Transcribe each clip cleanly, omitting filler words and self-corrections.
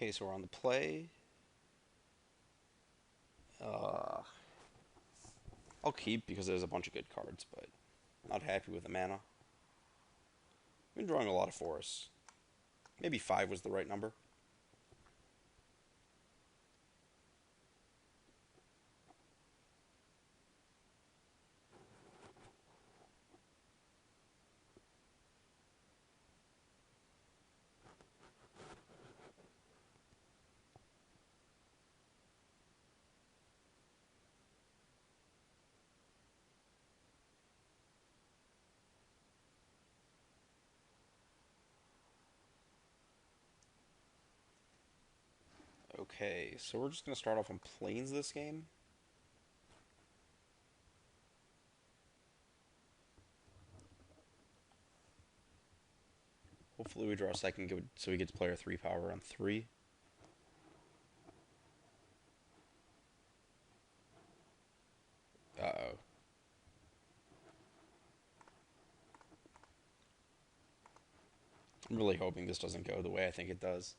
Okay, so we're on the play. Uh, I'll keep because there's a bunch of good cards, but not happy with the mana. Been drawing a lot of forests. Maybe 5 was the right number. Okay, so we're just going to start off on plains this game. Hopefully we draw a second good so we get to play our 3 power on 3. Uh-oh. I'm really hoping this doesn't go the way I think it does.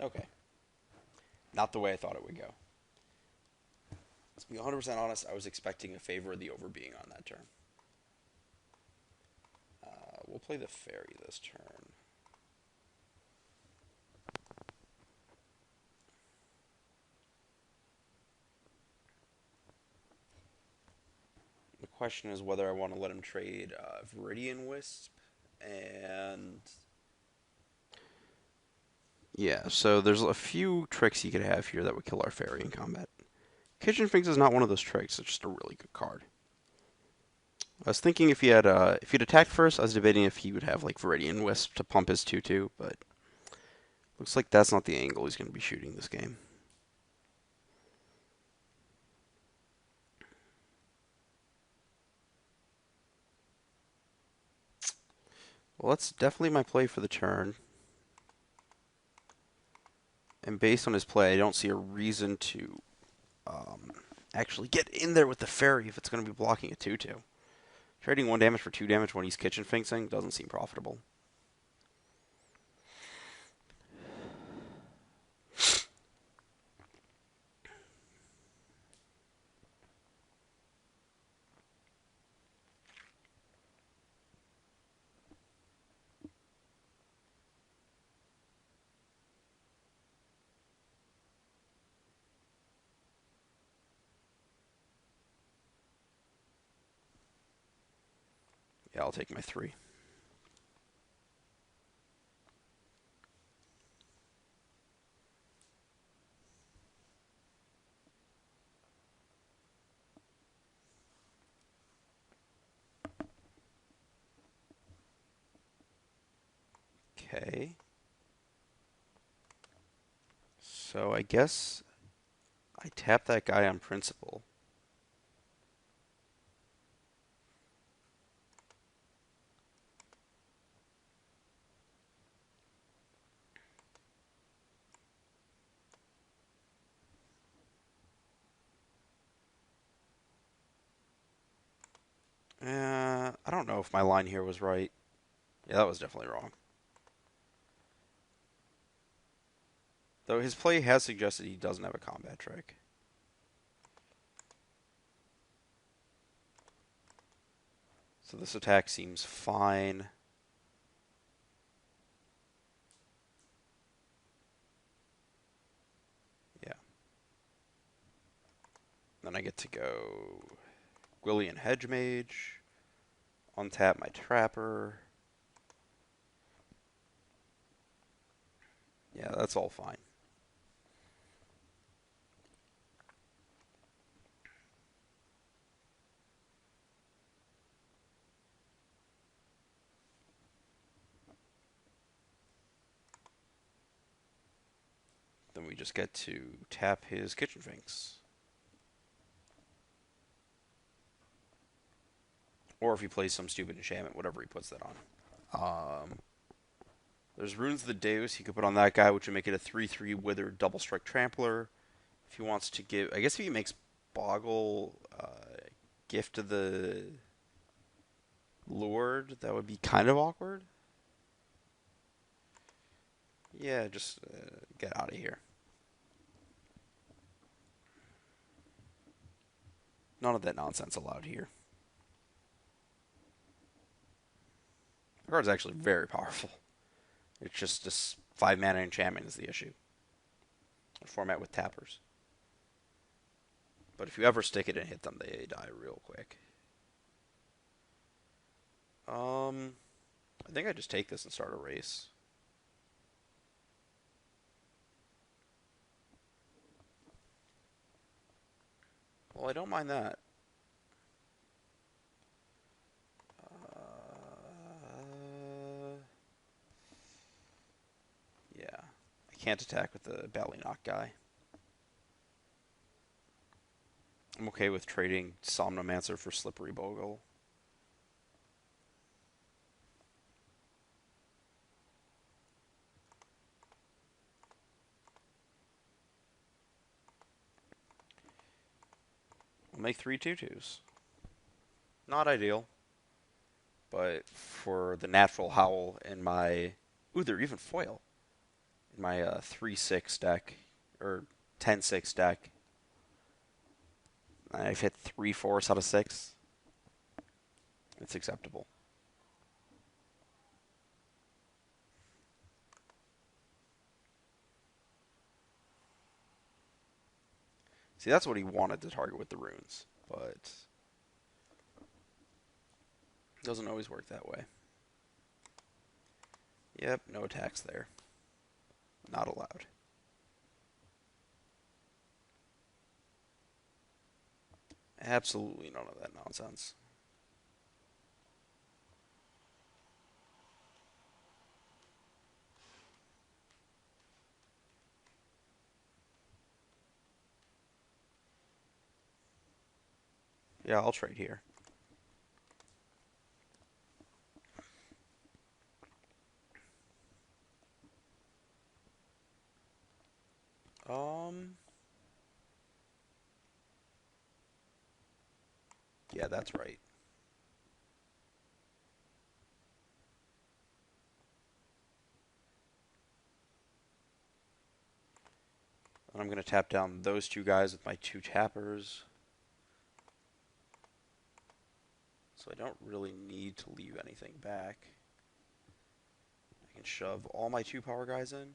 Okay. Not the way I thought it would go. Let's be 100% honest, I was expecting a favor of the over being on that turn. We'll play the fairy this turn. The question is whether I want to let him trade Viridian Wisp and yeah, so there's a few tricks he could have here that would kill our fairy in combat. Kitchen Finks is not one of those tricks. It's just a really good card. I was thinking if he'd attacked first, I was debating if he would have like Viridian Wisp to pump his 2/2, but looks like that's not the angle he's going to be shooting this game. Well, that's definitely my play for the turn. And based on his play, I don't see a reason to um, actually get in there with the fairy if it's going to be blocking a 2/2. Trading 1 damage for 2 damage when he's kitchen finksing doesn't seem profitable. Yeah, I'll take my 3. Okay. So I guess I tap that guy on principle. I don't know if my line here was right. Yeah, that was definitely wrong. Though his play has suggested he doesn't have a combat trick. So this attack seems fine. Yeah. Then I get to go Gwillian Hedge Mage, untap my Trapper. Yeah, that's all fine. Then we just get to tap his Kitchen Finks. Or if he plays some stupid enchantment, whatever he puts that on. There's Runes of the Deus he could put on that guy, which would make it a 3/3 Withered double strike trampler. If he wants to give, I guess if he makes Boggle Gift of the Lord, that would be kind of awkward. Yeah, just get out of here. None of that nonsense allowed here. The card's actually very powerful. It's just this 5 mana enchantment is the issue. A format with tappers. But if you ever stick it and hit them, they die real quick. I think I just take this and start a race. Well, I don't mind that. Yeah. I can't attack with the Ballynock guy. I'm okay with trading Somnomancer for Slippery Bogle. I'll make 3 2/2s. Not ideal, but for the natural howl in my... Ooh, they're even foil. In my 3/6 deck, or 10/6 deck, I've hit 3 4s out of 6. It's acceptable. See, that's what he wanted to target with the runes, but it doesn't always work that way. Yep, no attacks there. Not allowed. Absolutely none of that nonsense. Yeah, I'll trade here. Yeah, that's right. And I'm going to tap down those 2 guys with my 2 tappers. So I don't really need to leave anything back. I can shove all my 2 power guys in.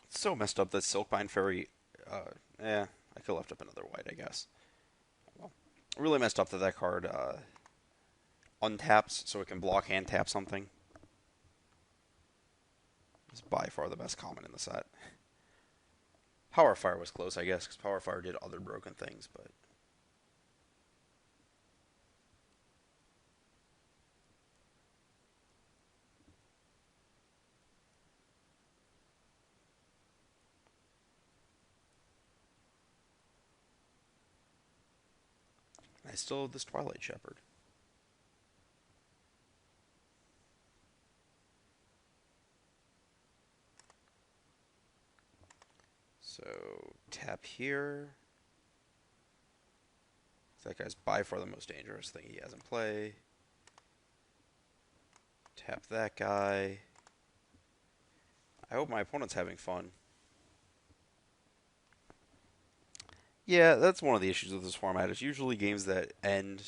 It's so messed up that Silkbind Fairy... I could have left up another white, I guess. Well, really messed up that that card untaps so it can block and tap something. It's by far the best common in the set. Power Fire was close, I guess, because Power Fire did other broken things, but... I still have this Twilight Shepherd. So, tap here. That guy's by far the most dangerous thing he has in play. Tap that guy. I hope my opponent's having fun. Yeah, that's one of the issues with this format. It's usually games that end.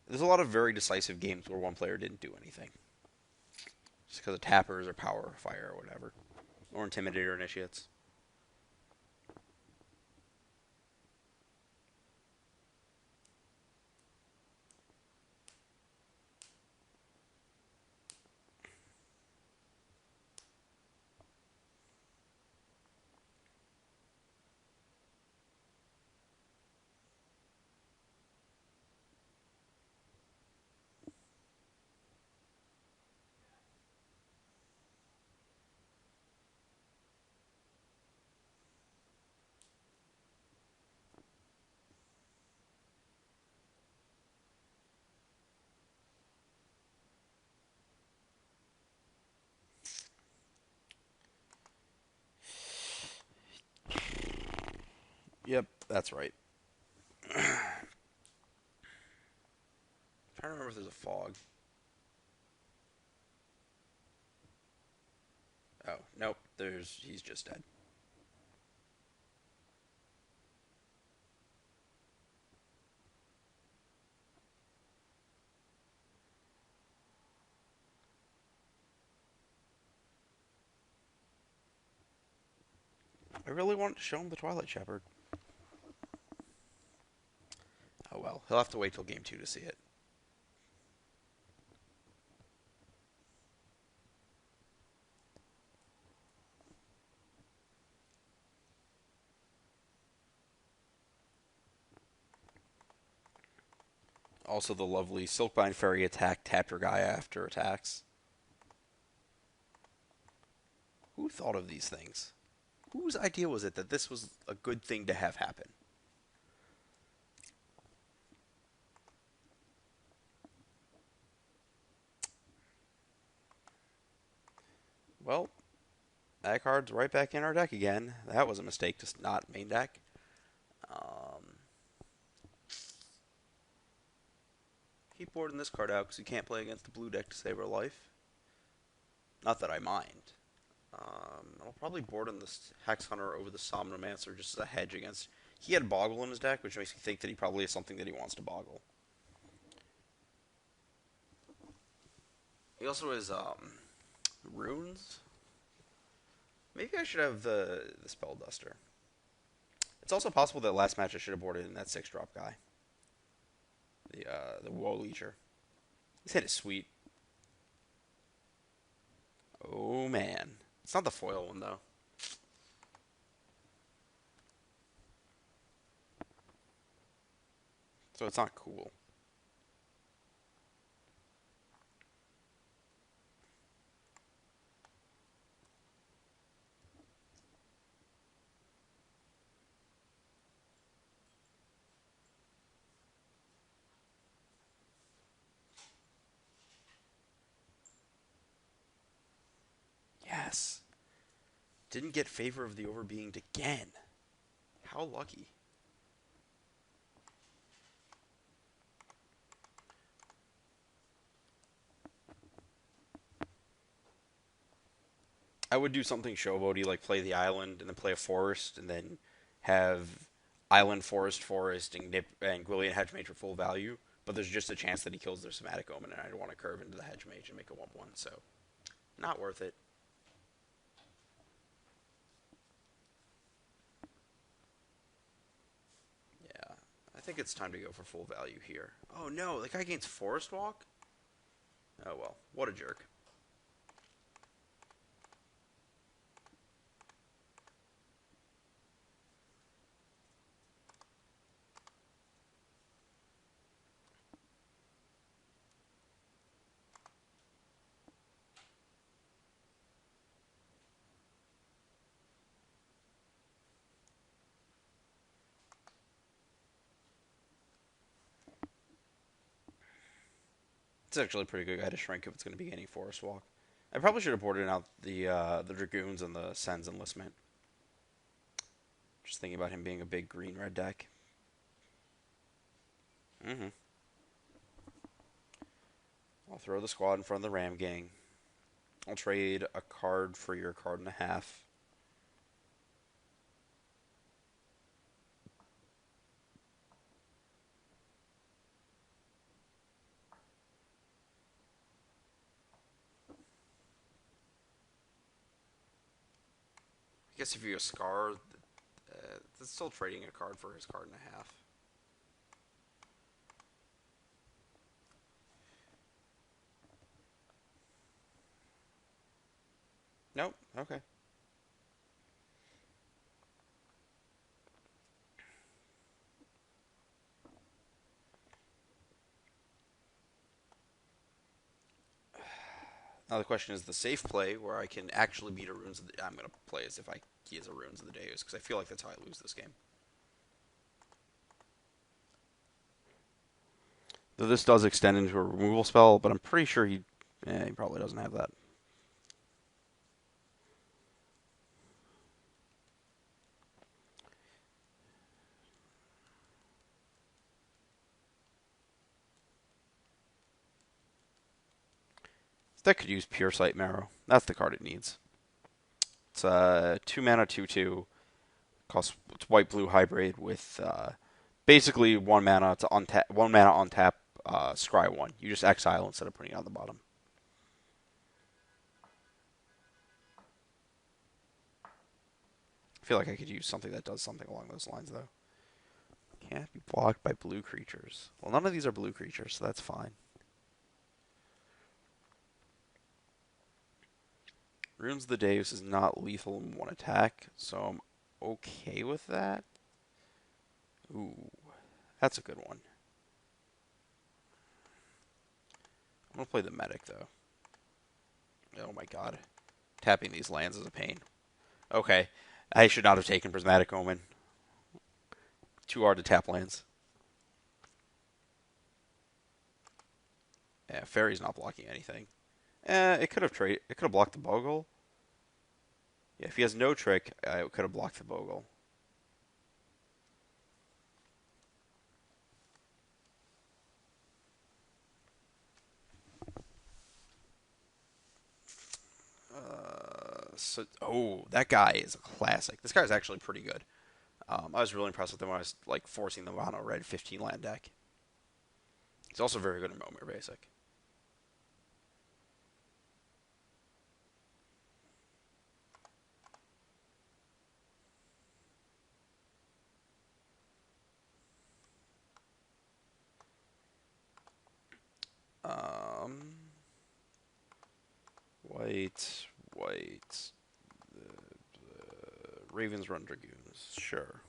There's a lot of very decisive games where one player didn't do anything. Just because of tappers or power, fire, or whatever. Or intimidator initiates. That's right. I'm trying to remember if there's a fog. Oh, nope. He's just dead. I really wanted to show him the Twilight Shepherd. Oh well, he'll have to wait till game 2 to see it. Also, the lovely Silkbind Fairy attack tapped your guy after attacks. Who thought of these things? Whose idea was it that this was a good thing to have happen? Well, that card's right back in our deck again. That was a mistake to not main deck. Um, keep boarding this card out because you can't play against the blue deck to save our life. Not that I mind. I'll probably board on this Hex Hunter over the Somnomancer just as a hedge against. He had Boggle in his deck, which makes me think that he probably has something that he wants to boggle. He also has runes. Maybe I should have the Spell Duster. It's also possible that last match I should have boarded in that 6-drop guy. The Woe Leecher. His hit is sweet. Oh man. It's not the foil one though. So it's not cool. Yes. Didn't get Favor of the Overbeinged again. How lucky. I would do something showboaty like play the island and then play a forest and then have island forest and nip and Gwillian hedge mage for full value. But there's just a chance that he kills their somatic omen and I don't want to curve into the hedge mage and make a 1/1, so not worth it. Yeah. I think it's time to go for full value here. Oh no, the guy gains forest walk? Oh well, what a jerk. It's actually a pretty good guy to shrink if it's going to be gaining forest walk. I probably should have boarded out the dragoons and the Sens enlistment. Just thinking about him being a big green red deck. Mm-hmm. I'll throw the squad in front of the Ram Gang. I'll trade a card for your card and a half. I guess if you go Scar, that's still trading a card for his card and a half. Nope. Okay. Now the question is the safe play where I can actually beat a runes. I'm gonna play as if he has a runes of the Deus because I feel like that's how I lose this game. Though this does extend into a removal spell, but I'm pretty sure he probably doesn't have that. That could use Pure Sight Marrow. That's the card it needs. It's a 2 mana 2/2. Costs it's white blue hybrid with basically 1 mana to untap 1 mana on tap scry 1. You just exile instead of putting it on the bottom. I feel like I could use something that does something along those lines though. Can't be blocked by blue creatures. Well, none of these are blue creatures, so that's fine. Runes of the Deus is not lethal in one attack, so I'm okay with that. Ooh, that's a good one. I'm gonna play the medic though. Oh my god, tapping these lands is a pain. Okay, I should not have taken Prismatic Omen. Too hard to tap lands. Yeah, Fairy's not blocking anything. It could have It could have blocked the Bogle. Yeah, if he has no trick, it could have blocked the Bogle. That guy is a classic. This guy's actually pretty good. I was really impressed with him when I was like forcing them on a red 15 land deck. He's also very good in Momir Basic. Um, white. Ravens run Dragoons. Sure.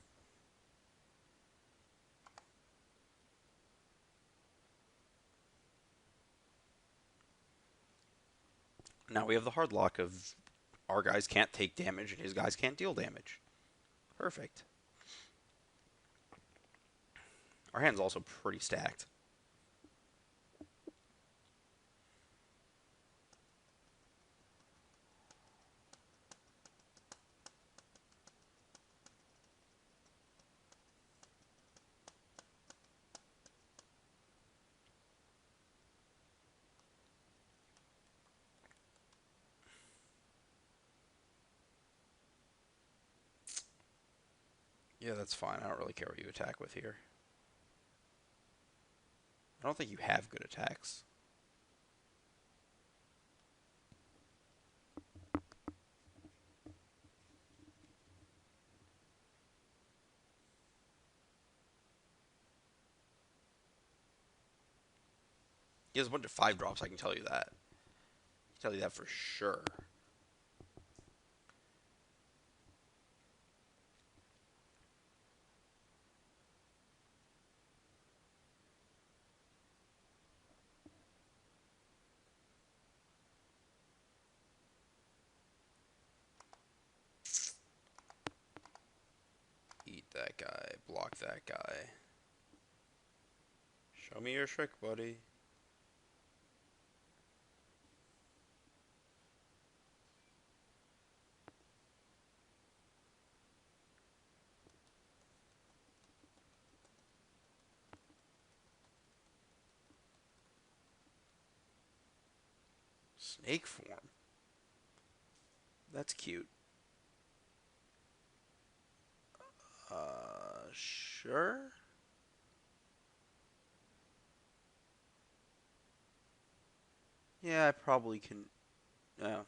Now we have the hard lock of our guys can't take damage and his guys can't deal damage. Perfect. Our hand's also pretty stacked. Yeah, that's fine. I don't really care what you attack with here. I don't think you have good attacks. He has a bunch of 5 drops, I can tell you that. I can tell you that for sure. Eat that guy. Block that guy. Show me your trick, buddy. Snake form. That's cute. Sure. Yeah, I probably can. Oh.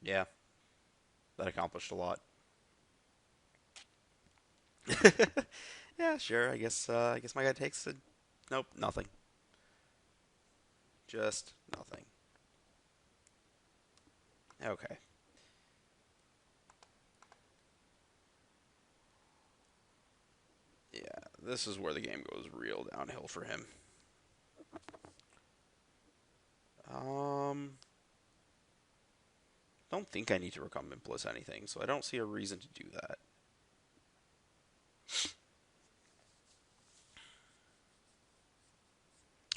Yeah, that accomplished a lot. Yeah, sure. I guess my guy takes it. Nope, nothing. Just nothing. Okay. Yeah, this is where the game goes real downhill for him. Um, don't think I need to recumbent bliss anything, so I don't see a reason to do that.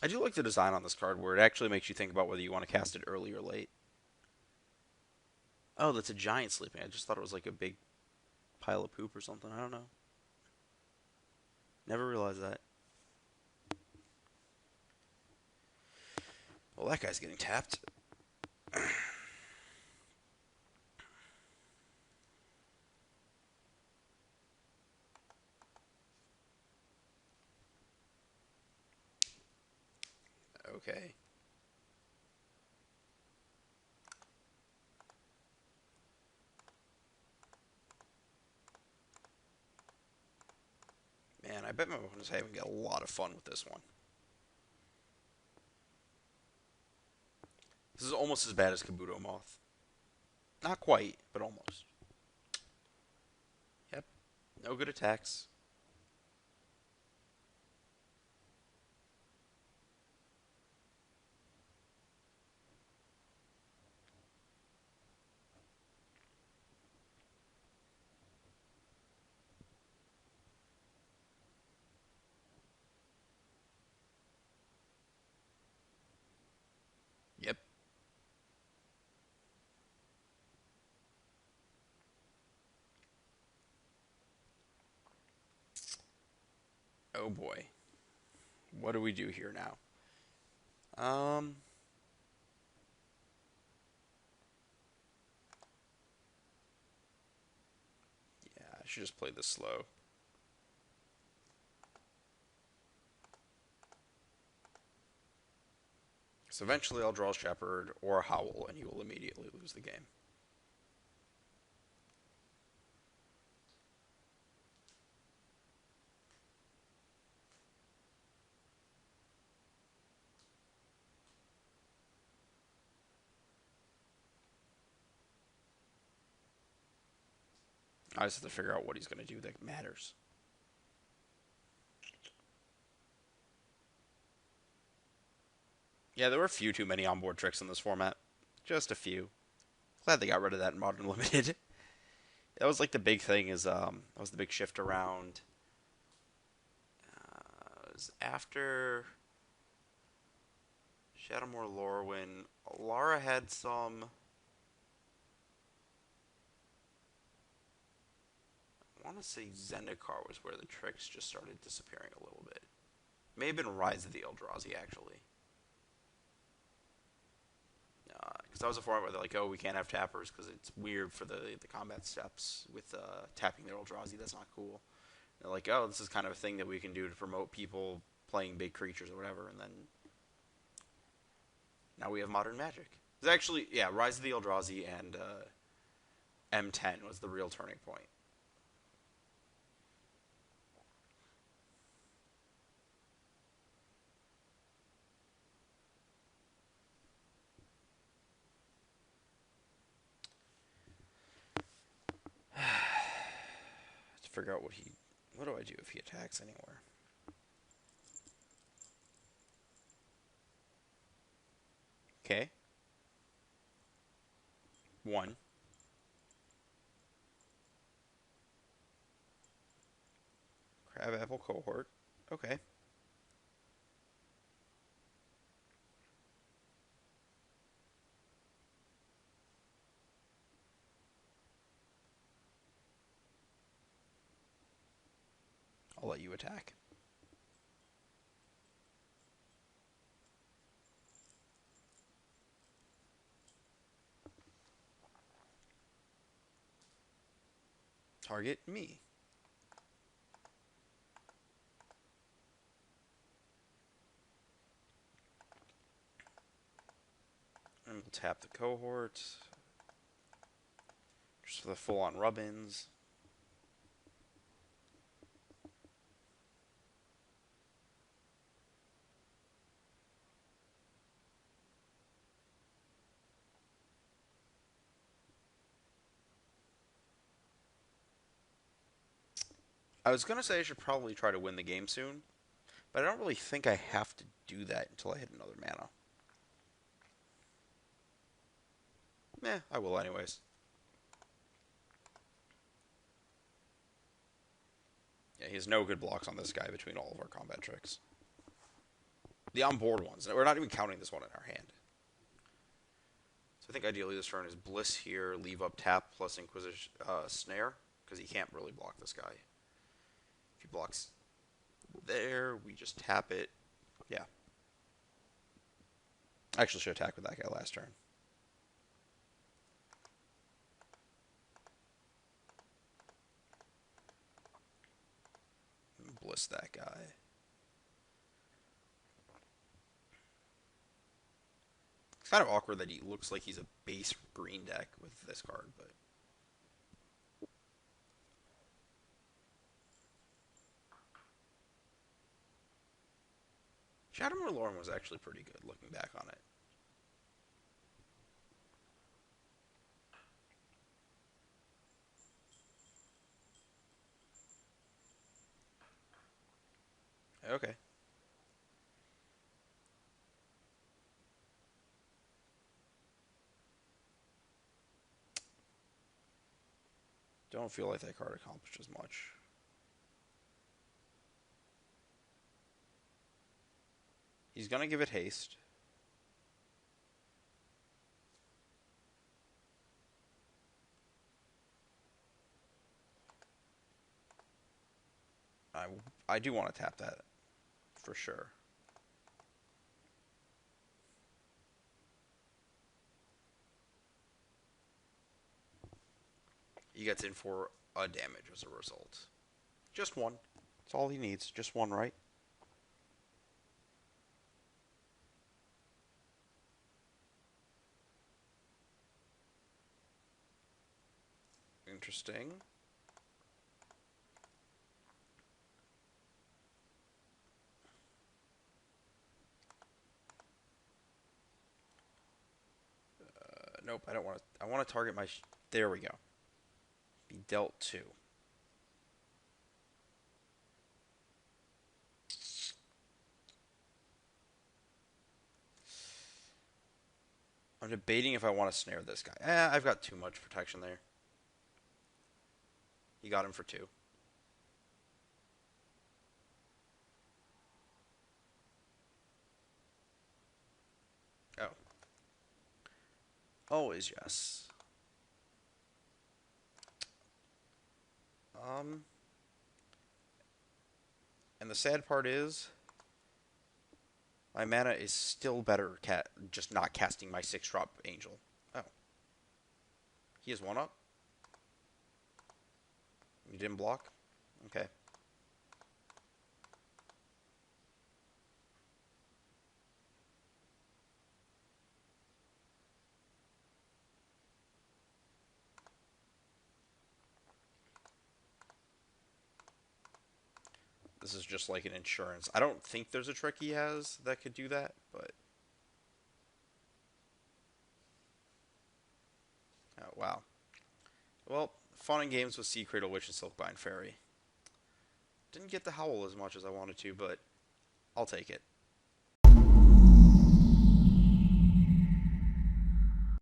I do like the design on this card where it actually makes you think about whether you want to cast it early or late. Oh, that's a giant sleeping. I just thought it was like a big pile of poop or something. I don't know. Never realized that. Well, that guy's getting tapped. Okay. Man, I bet my opponent's having a lot of fun with this one. This is almost as bad as Kabuto Moth. Not quite, but almost. Yep. No good attacks. Yep. Oh boy. What do we do here now? Um, yeah, I should just play this slow. So eventually I'll draw a Shepherd or a Howl, and you will immediately lose the game. I just have to figure out what he's going to do that matters. Yeah, there were a few too many onboard tricks in this format. Just a few. Glad they got rid of that in Modern Limited. That was like the big thing that was the big shift around. It was after Shadowmoor lore when Lara had some. I want to say Zendikar was where the tricks just started disappearing a little bit. May have been Rise of the Eldrazi actually. Because that was a format where they're like, oh, we can't have tappers because it's weird for the combat steps with tapping their Eldrazi. That's not cool. They're like, oh, this is kind of a thing that we can do to promote people playing big creatures or whatever. And then now we have modern Magic. It's actually, yeah, Rise of the Eldrazi and M10 was the real turning point. To figure out what do I do if he attacks anywhere? Okay. One. Crabapple Cohort. Okay. I'll let you attack. Target me. And we'll tap the cohort. Just for the full-on rub-ins. I was going to say I should probably try to win the game soon, but I don't really think I have to do that until I hit another mana. I will anyways. Yeah, he has no good blocks on this guy between all of our combat tricks. The on-board ones. We're not even counting this one in our hand. So I think ideally this turn is Bliss here, leave up tap plus Inquisition Snare. because he can't really block this guy. If he blocks there, we just tap it. Yeah. I actually should attack with that guy last turn. Bliss that guy. It's kind of awkward that he looks like he's a base green deck with this card, but Shadowmoor Lorem was actually pretty good looking back on it. Okay. Don't feel like that card accomplishes much. He's gonna give it haste. I, I do want to tap that for sure. He gets in for a damage as a result. Just one. That's all he needs. Just one, right? Interesting. Nope, I don't want to. I want to target my. There we go. He dealt two. I'm debating if I want to snare this guy. I've got too much protection there. He got him for two. Oh. Always yes. Um. And the sad part is, my mana is still better just not casting my 6-drop Angel. Oh. He has one up? You didn't block? Okay. This is just like an insurance. I don't think there's a trick he has that could do that, but... Oh, wow. Well, fun and games with Sea Cradle Witch and Silkbind Fairy. Didn't get the Howl as much as I wanted to, but I'll take it.